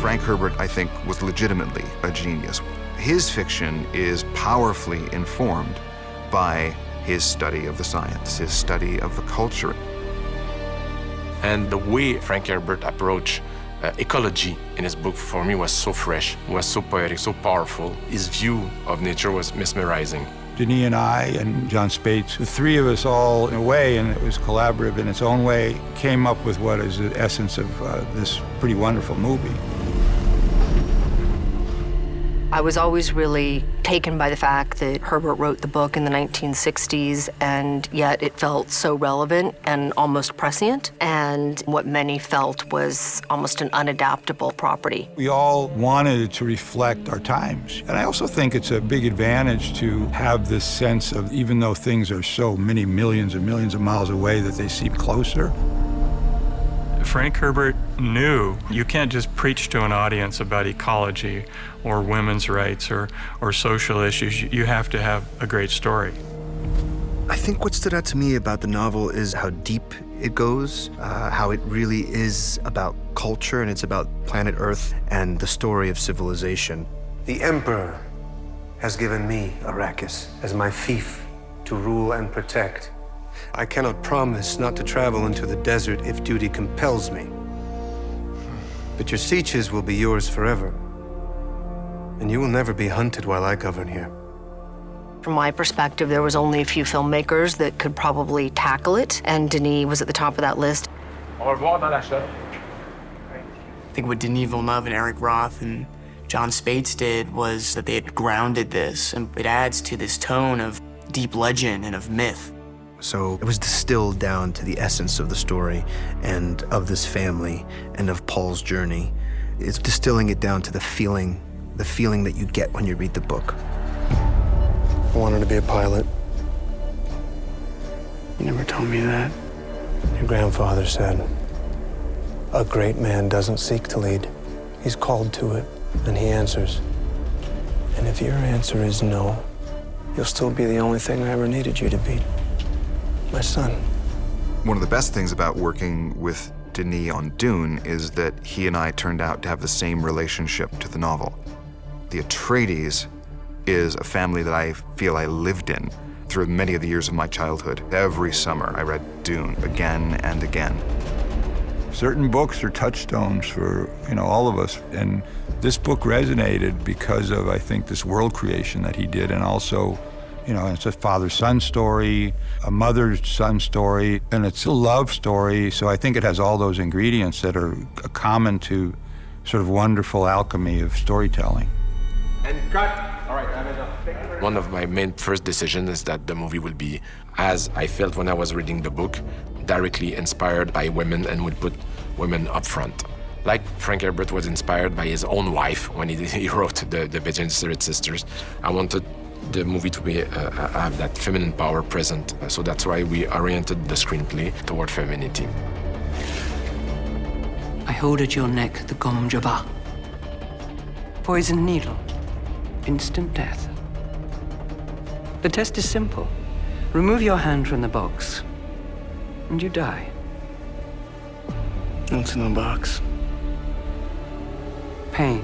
Frank Herbert, I think, was legitimately a genius. His fiction is powerfully informed by his study of the science, his study of the culture. And the way Frank Herbert approached ecology in his book, for me, was so fresh, was so poetic, so powerful. His view of nature was mesmerizing. Denis and I and Jon Spaihts, the three of us all, in a way, and it was collaborative in its own way, came up with what is the essence of this pretty wonderful movie. I was always really taken by the fact that Herbert wrote the book in the 1960s, and yet it felt so relevant and almost prescient, and what many felt was almost an unadaptable property. We all wanted it to reflect our times. And I also think it's a big advantage to have this sense of, even though things are so many millions and millions of miles away, that they seem closer. Frank Herbert knew you can't just preach to an audience about ecology or women's rights or social issues. You have to have a great story. I think what stood out to me about the novel is how deep it goes, how it really is about culture, and it's about planet Earth and the story of civilization. The Emperor has given me Arrakis as my fief to rule and protect. I cannot promise not to travel into the desert if duty compels me. But your sieges will be yours forever, and you will never be hunted while I govern here. From my perspective, there was only a few filmmakers that could probably tackle it, and Denis was at the top of that list. I think what Denis Villeneuve and Eric Roth and Jon Spaihts did was that they had grounded this, and it adds to this tone of deep legend and of myth. So it was distilled down to the essence of the story and of this family and of Paul's journey. It's distilling it down to the feeling that you get when you read the book. I wanted to be a pilot. You never told me that. Your grandfather said, a great man doesn't seek to lead. He's called to it, and he answers. And if your answer is no, you'll still be the only thing I ever needed you to be. My son. One of the best things about working with Denis on Dune is that he and I turned out to have the same relationship to the novel. The Atreides is a family that I feel I lived in through many of the years of my childhood. Every summer I read Dune again and again. Certain books are touchstones for, all of us, and this book resonated because of, I think, this world creation that he did, and also, it's a father-son story, a mother-son story, and it's a love story, so I think it has all those ingredients that are common to sort of wonderful alchemy of storytelling. And cut! All right, I'm enough. One of my main first decisions is that the movie will be, as I felt when I was reading the book, directly inspired by women and would put women up front. Like Frank Herbert was inspired by his own wife when he wrote the Bene Gesserit sisters. I wanted the movie to be have that feminine power present, so that's why we oriented the screenplay toward femininity. I hold at your neck the Gom Jabbar. Poison needle, instant death. The test is simple. Remove your hand from the box, and you die. What's in the box? Pain.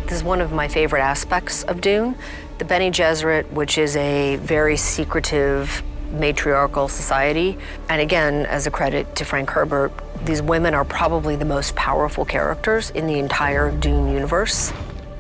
This is one of my favorite aspects of Dune. The Bene Gesserit, which is a very secretive, matriarchal society. And again, as a credit to Frank Herbert, these women are probably the most powerful characters in the entire Dune universe.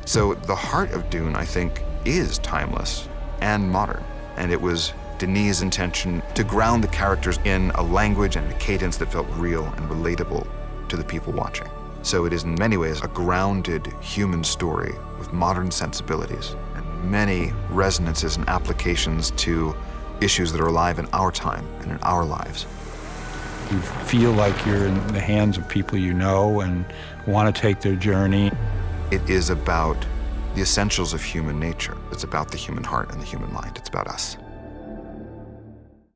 So the heart of Dune, I think, is timeless and modern. And it was Denis' intention to ground the characters in a language and a cadence that felt real and relatable to the people watching. So it is in many ways a grounded human story with modern sensibilities and many resonances and applications to issues that are alive in our time and in our lives. You feel like you're in the hands of people you know and want to take their journey. It is about the essentials of human nature. It's about the human heart and the human mind. It's about us.